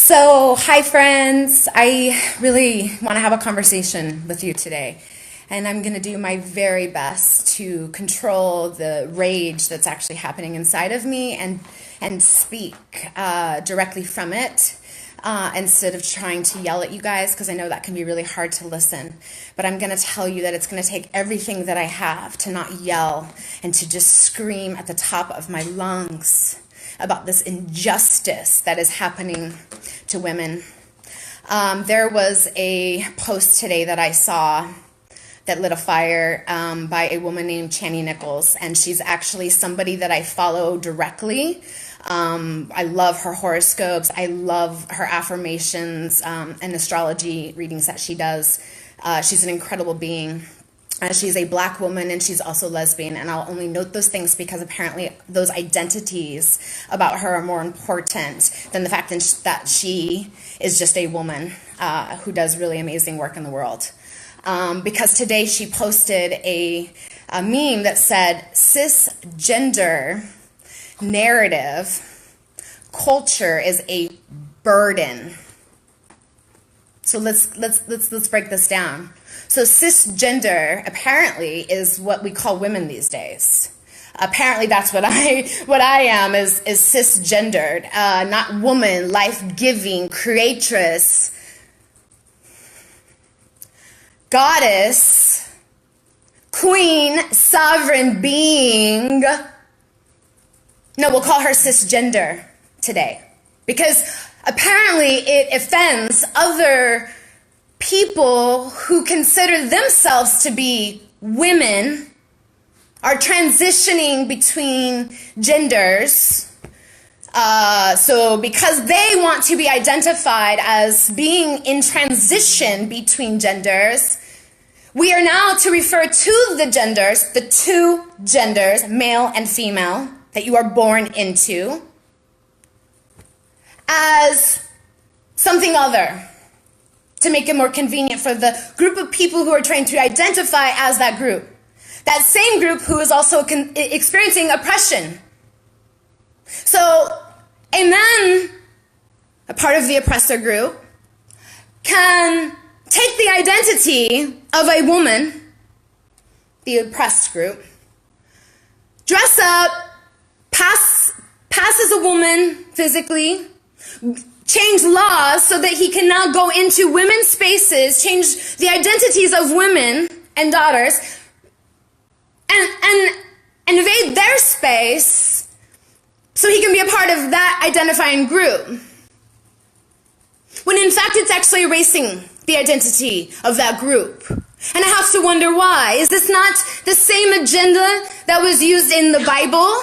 Hi friends. I really want to have a conversation with you today. And I'm going to do my very best to control the rage that's actually happening inside of me and speak directly from it instead of trying to yell at you guys, because I know that can be really hard to listen. But I'm going to tell you that it's going to take everything that I have to not yell and to just scream at the top of my lungs about this injustice that is happening to women. There was a post today that I saw that lit a fire by a woman named Chani Nichols, and she's actually somebody that I follow directly. I love her horoscopes. I love her affirmations and astrology readings that she does. She's an incredible being. She's a black woman and she's also lesbian, and I'll only note those things because apparently those identities about her are more important than the fact that she is just a woman who does really amazing work in the world. Because today she posted a meme that said, "Cisgender narrative culture is a burden." So let's break this down. So cisgender apparently is what we call women these days. Apparently that's what I am is cisgendered, not woman, life-giving, creatress, goddess, queen, sovereign being. No, we'll call her cisgender today because apparently it offends other people who consider themselves to be women, are transitioning between genders. So because they want to be identified as being in transition between genders, we are now to refer to the genders, the two genders, male and female, that you are born into, as something other, to make it more convenient for the group of people who are trying to identify as that group. That same group who is also experiencing oppression. So a man, a part of the oppressor group, can take the identity of a woman, the oppressed group, dress up, pass as a woman physically, change laws so that he can now go into women's spaces, change the identities of women and daughters, and invade their space so he can be a part of that identifying group. When in fact it's actually erasing the identity of that group. And I have to wonder why. Is this not the same agenda that was used in the Bible?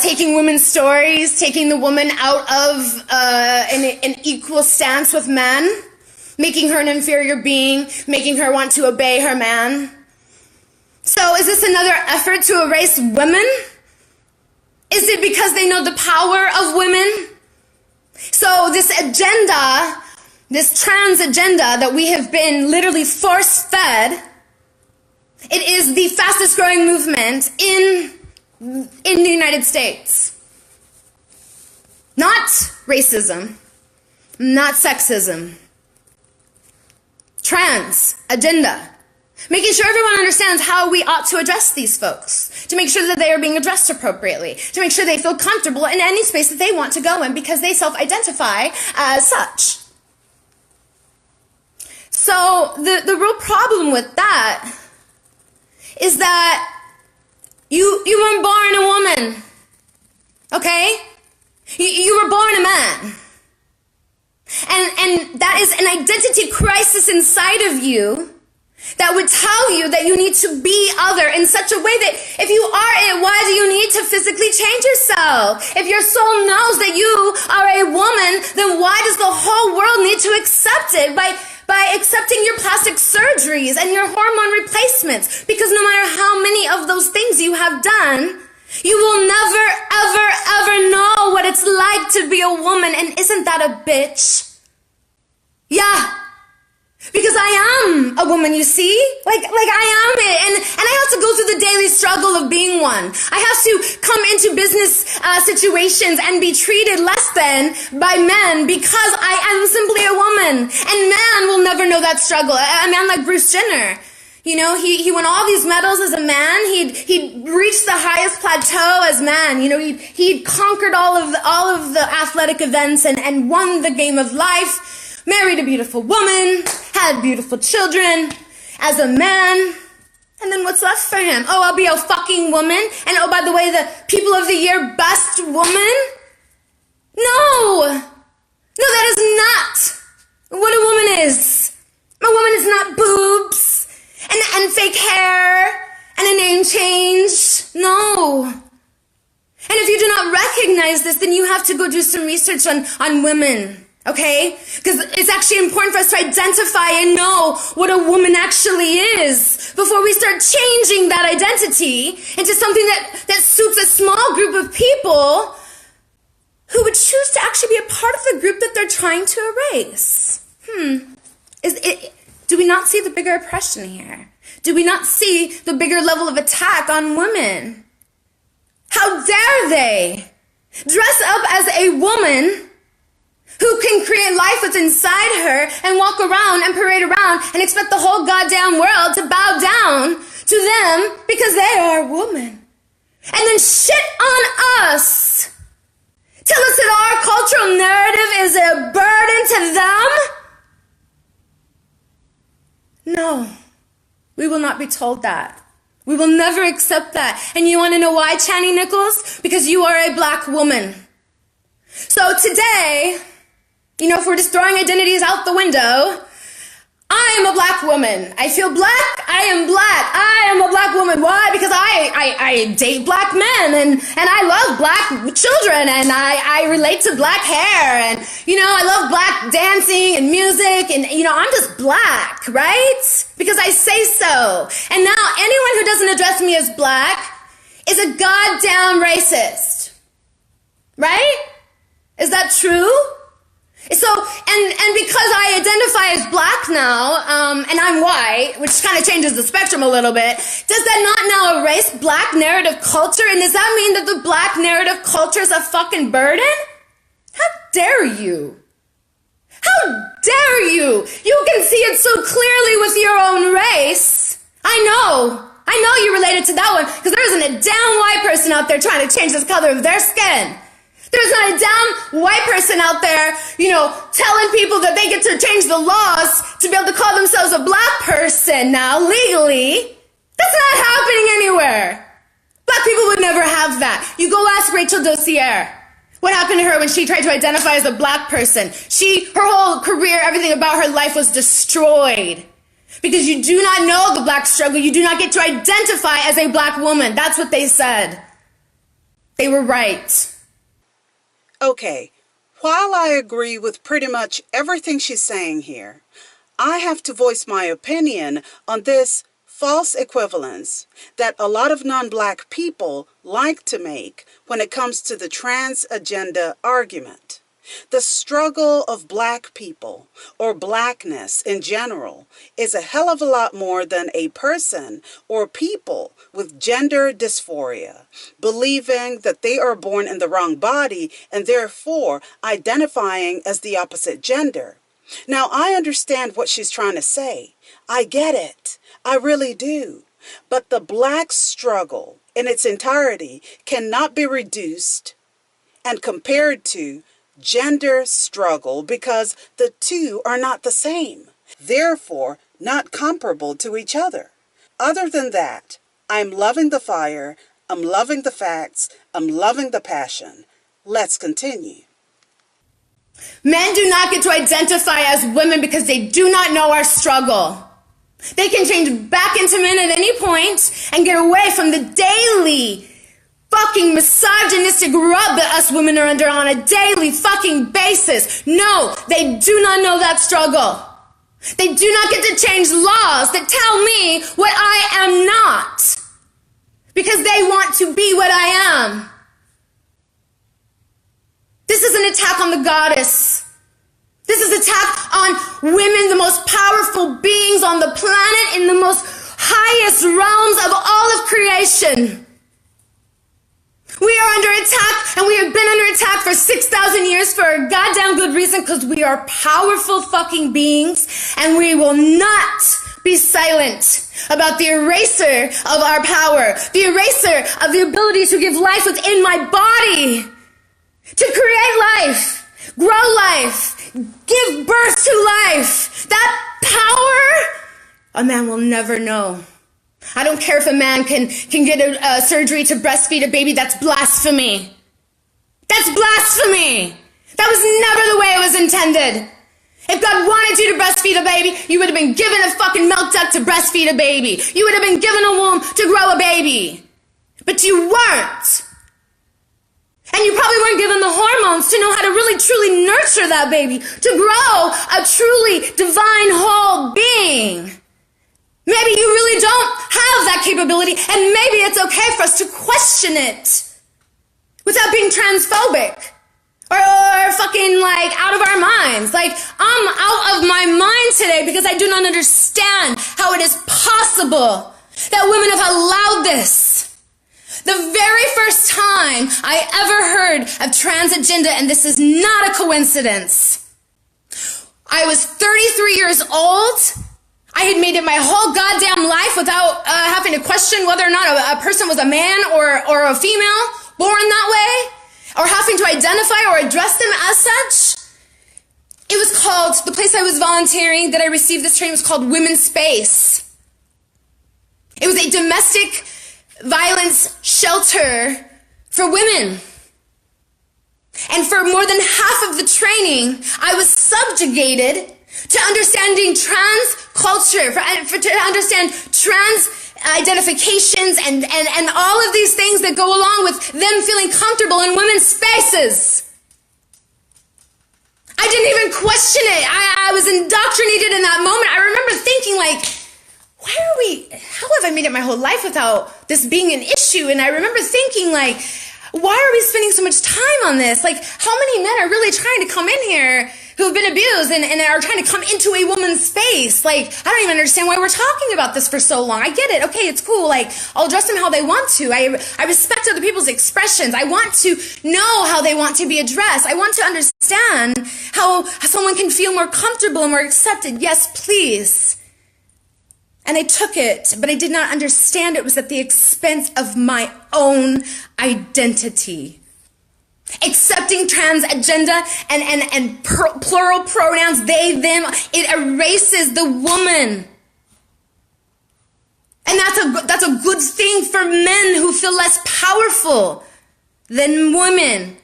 Taking women's stories, taking the woman out of an equal stance with men, making her an inferior being, making her want to obey her man. So is this another effort to erase women? Is it because they know the power of women? So this agenda, this trans agenda that we have been literally force-fed, it is the fastest growing movement in the United States. Not racism, not sexism. Trans agenda. Making sure everyone understands how we ought to address these folks. To make sure that they are being addressed appropriately. To make sure they feel comfortable in any space that they want to go in because they self-identify as such. So the real problem with that is that you weren't born a woman, okay? You were born a man. And that is an identity crisis inside of you that would tell you that you need to be other in such a way that if you are it, why do you need to physically change yourself? If your soul knows that you are a woman, then why does the whole world need to accept it by accepting your plastic surgeries and your hormone replacements? Because no matter how many of those things you have done, you will never, ever, ever know what it's like to be a woman. And isn't that a bitch? Yeah. Because I am a woman, you see? Like I am it. And I have to go through the daily struggle of being one. I have to come into business situations and be treated less than by men because I am simply a woman. And man will never know that struggle. A man like Bruce Jenner. You know, he won all these medals as a man. He'd reached the highest plateau as man. You know, he'd conquered all of the athletic events and won the game of life. Married a beautiful woman, had beautiful children, as a man, and then what's left for him? Oh, I'll be a fucking woman, and oh, by the way, the People of the Year best woman? No! No, that is not what a woman is. A woman is not boobs, and fake hair, and a name change. No. And if you do not recognize this, then you have to go do some research on women. Okay? Because it's actually important for us to identify and know what a woman actually is before we start changing that identity into something that suits a small group of people who would choose to actually be a part of the group that they're trying to erase. Do we not see the bigger oppression here? Do we not see the bigger level of attack on women? How dare they dress up as a woman who can create life what's inside her and walk around and parade around and expect the whole goddamn world to bow down to them because they are a woman. And then shit on us. Tell us that our cultural narrative is a burden to them? No, we will not be told that. We will never accept that. And you want to know why, Channing Nichols? Because you are a black woman. So today, you know, if we're just throwing identities out the window, I am a black woman. I feel black. I am black. I am a black woman. Why? Because I date black men and I love black children and I relate to black hair and, you know, I love black dancing and music and, you know, I'm just black, right? Because I say so. And now anyone who doesn't address me as black is a goddamn racist. Right? Is that true? So, and because I identify as black now, and I'm white, which kind of changes the spectrum a little bit, does that not now erase black narrative culture? And does that mean that the black narrative culture is a fucking burden? How dare you? How dare you? You can see it so clearly with your own race. I know you related to that one, because there isn't a damn white person out there trying to change the color of their skin. There's not a damn white person out there, you know, telling people that they get to change the laws to be able to call themselves a black person now, legally. That's not happening anywhere. Black people would never have that. You go ask Rachel Dossier. What happened to her when she tried to identify as a black person? Her whole career, everything about her life was destroyed. Because you do not know the black struggle. You do not get to identify as a black woman. That's what they said. They were right. Okay, while I agree with pretty much everything she's saying here, I have to voice my opinion on this false equivalence that a lot of non-black people like to make when it comes to the trans agenda argument. The struggle of black people, or blackness in general, is a hell of a lot more than a person or people with gender dysphoria, believing that they are born in the wrong body and therefore identifying as the opposite gender. Now, I understand what she's trying to say. I get it. I really do. But the black struggle in its entirety cannot be reduced and compared to gender struggle because the two are not the same, therefore not comparable to each other. Other than that, I'm loving the fire, I'm loving the facts, I'm loving the passion. Let's continue. Men do not get to identify as women because they do not know our struggle. They can change back into men at any point and get away from the daily fucking misogynistic rub that us women are under on a daily fucking basis. No, they do not know that struggle. They do not get to change laws that tell me what I am not because they want to be what I am. This is an attack on the goddess. This This is attack on women, the most powerful beings on the planet in the most highest realms of all of creation. We are under attack, and we have been under attack for 6,000 years for a goddamn good reason, because we are powerful fucking beings, and we will not be silent about the eraser of our power, the eraser of the ability to give life within my body, to create life, grow life, give birth to life. That power, a man will never know. I don't care if a man can get a surgery to breastfeed a baby. That's blasphemy. That's blasphemy. That was never the way it was intended. If God wanted you to breastfeed a baby, you would have been given a fucking milk duct to breastfeed a baby. You would have been given a womb to grow a baby. But you weren't. And you probably weren't given the hormones to know how to really truly nurture that baby, to grow a truly divine whole being. Maybe you really don't have that capability, and maybe it's okay for us to question it without being transphobic or fucking like out of our minds. Like, I'm out of my mind today because I do not understand how it is possible that women have allowed this. The very first time I ever heard of trans agenda, and this is not a coincidence, I was 33 years old. I had made it my whole goddamn life without having to question whether or not a person was a man or a female born that way, or having to identify or address them as such. It was called, the place I was volunteering that I received this training was called Women's Space. It was a domestic violence shelter for women. And for more than half of the training, I was subjugated to understanding trans culture, to understand trans identifications and all of these things that go along with them feeling comfortable in women's spaces. I didn't even question it. I was indoctrinated in that moment. I remember thinking like, how have I made it my whole life without this being an issue? And I remember thinking like, why are we spending so much time on this? Like, how many men are really trying to come in here who have been abused and are trying to come into a woman's space? Like, I don't even understand why we're talking about this for so long. I get it. Okay, it's cool. Like, I'll address them how they want to. I respect other people's expressions. I want to know how they want to be addressed. I want to understand how someone can feel more comfortable and more accepted. Yes, please. And I took it, but I did not understand it was at the expense of my own identity. Accepting trans agenda and plural pronouns, they, them, it erases the woman. And that's a good thing for men who feel less powerful than women.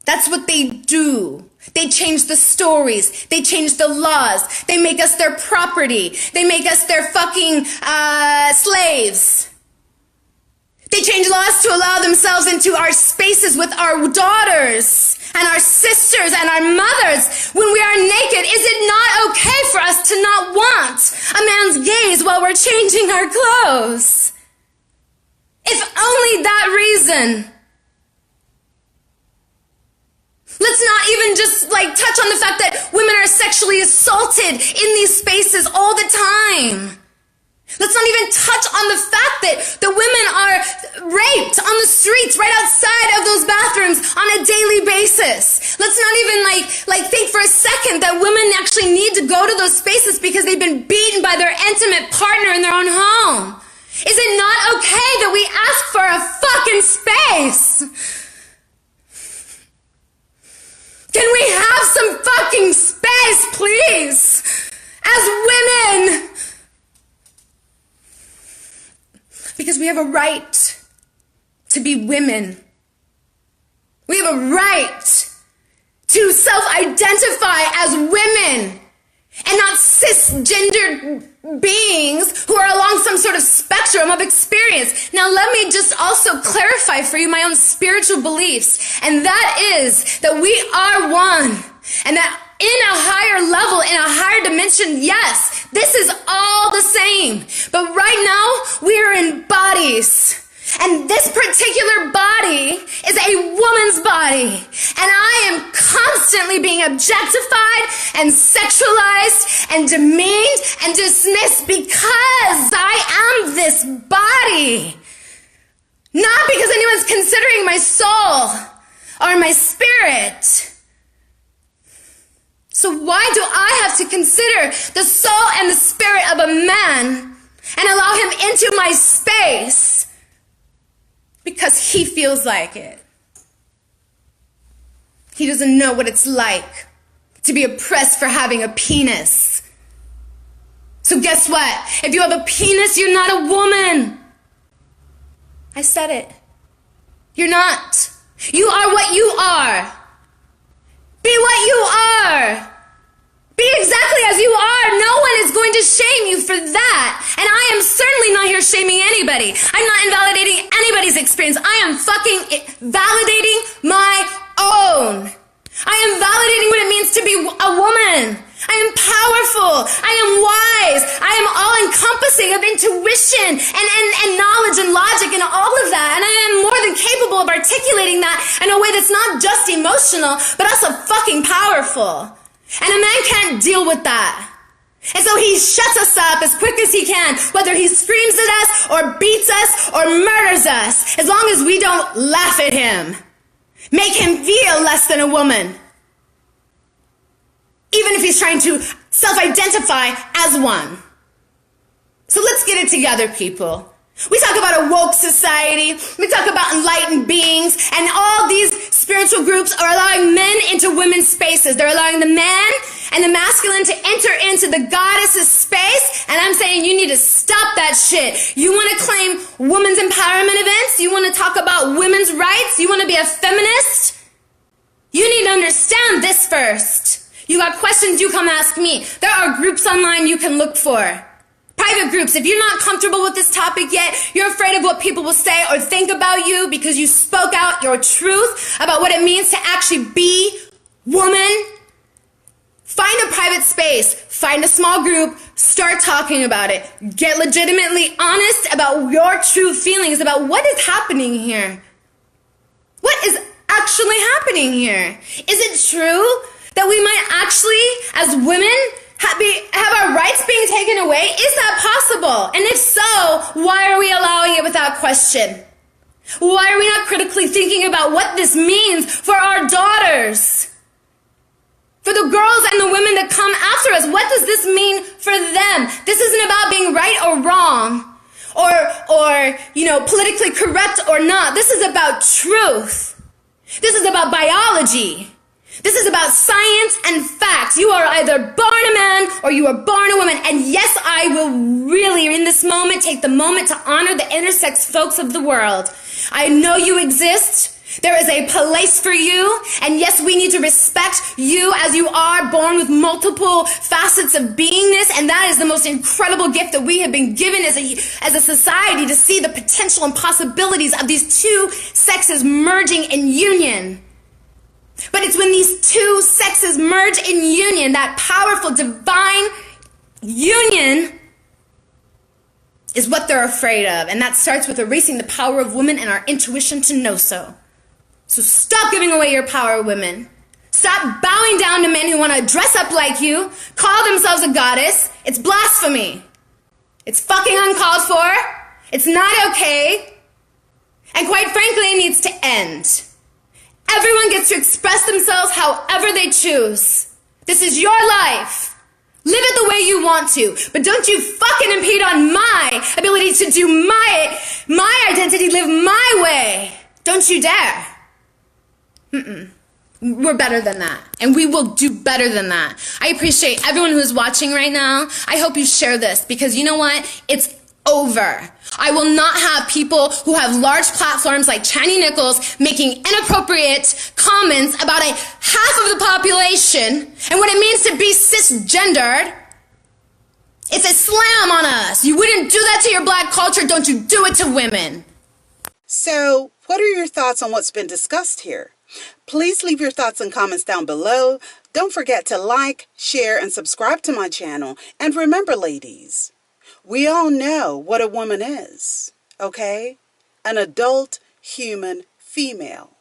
That's what they do. They change the stories. They change the laws. They make us their property. They make us their fucking slaves. They change laws to allow themselves into our spaces with our daughters and our sisters and our mothers when we are naked. Is it not okay for us to not want a man's gaze while we're changing our clothes? If only that reason. Let's not even just like touch on the fact that women are sexually assaulted in these spaces all the time. Let's not even touch on the fact that the women are raped on the streets right outside of those bathrooms on a daily basis. Let's not even like think for a second that women actually need to go to those spaces because they've been beaten by their intimate partner in their own home. Is it not okay that we ask for a fucking space? Can we have some fucking space, please? As women. Because we have a right to be women. We have a right to self-identify as women and not cisgendered beings who are along some sort of spectrum of experience. Now let me just also clarify for you my own spiritual beliefs, and that is that we are one, and that in a higher level, in a higher dimension, yes, this is all the same. But right now, we are in bodies. And this particular body is a woman's body. And I am constantly being objectified and sexualized and demeaned and dismissed because I am this body. Not because anyone's considering my soul or my spirit. So why do I have to consider the soul and the spirit of a man and allow him into my space? Because he feels like it. He doesn't know what it's like to be oppressed for having a penis. So guess what? If you have a penis, you're not a woman. I said it. You're not. You are what you are. Be what you are. Be exactly as you are. No one is going to shame you for that. And I am certainly not here shaming anybody. I'm not invalidating anybody's experience. I am fucking validating my own. I am validating what it means to be a woman. I am powerful. I am wise. I am all-encompassing of intuition and knowledge and logic and all of that. And I am more than capable of articulating that in a way that's not just emotional, but also fucking powerful. And a man can't deal with that. And so he shuts us up as quick as he can, whether he screams at us or beats us or murders us, as long as we don't laugh at him. Make him feel less than a woman. Even if he's trying to self-identify as one. So let's get it together, people. We talk about a woke society, we talk about enlightened beings, and all these spiritual groups are allowing men into women's spaces. They're allowing the man and the masculine to enter into the goddess's space, and I'm saying you need to stop that shit. You want to claim women's empowerment events? You want to talk about women's rights? You want to be a feminist? You need to understand this first. You got questions, you come ask me. There are groups online you can look for. Private groups. If you're not comfortable with this topic yet, you're afraid of what people will say or think about you because you spoke out your truth about what it means to actually be woman, find a private space, find a small group, start talking about it. Get legitimately honest about your true feelings about what is happening here. What is actually happening here? Is it true that we might actually, as women, have our rights being taken away? Is that possible? And if so, why are we allowing it without question? Why are we not critically thinking about what this means for our daughters? For the girls and the women that come after us, what does this mean for them? This isn't about being right or wrong, or politically correct or not. This is about truth. This is about biology. This is about science and facts. You are either born a man or you are born a woman. And yes, I will really, in this moment, take the moment to honor the intersex folks of the world. I know you exist. There is a place for you. And yes, we need to respect you as you are born with multiple facets of beingness. And that is the most incredible gift that we have been given as a society, to see the potential and possibilities of these two sexes merging in union. But it's when these two sexes merge in union, that powerful divine union, is what they're afraid of. And that starts with erasing the power of women and our intuition to know so. So stop giving away your power, women. Stop bowing down to men who want to dress up like you, call themselves a goddess. It's blasphemy. It's fucking uncalled for. It's not okay. And quite frankly, it needs to end. Everyone gets to express themselves however they choose. This is your life. Live it the way you want to. But don't you fucking impede on my ability to do my identity, live my way. Don't you dare. We're better than that. And we will do better than that. I appreciate everyone who's watching right now. I hope you share this, because you know what? It's over. I will not have people who have large platforms like Chani Nichols making inappropriate comments about a half of the population and what it means to be cisgendered. It's a slam on us. You wouldn't do that to your black culture. Don't you do it to women. So, what are your thoughts on what's been discussed here? Please leave your thoughts and comments down below. Don't forget to like, share, and subscribe to my channel. And remember, ladies, we all know what a woman is, okay? an adult human female.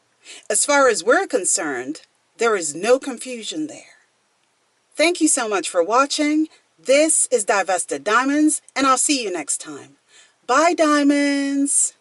As far as we're concerned, there is no confusion there. Thank you so much for watching. This is Divested Diamonds, and I'll see you next time. Bye, diamonds.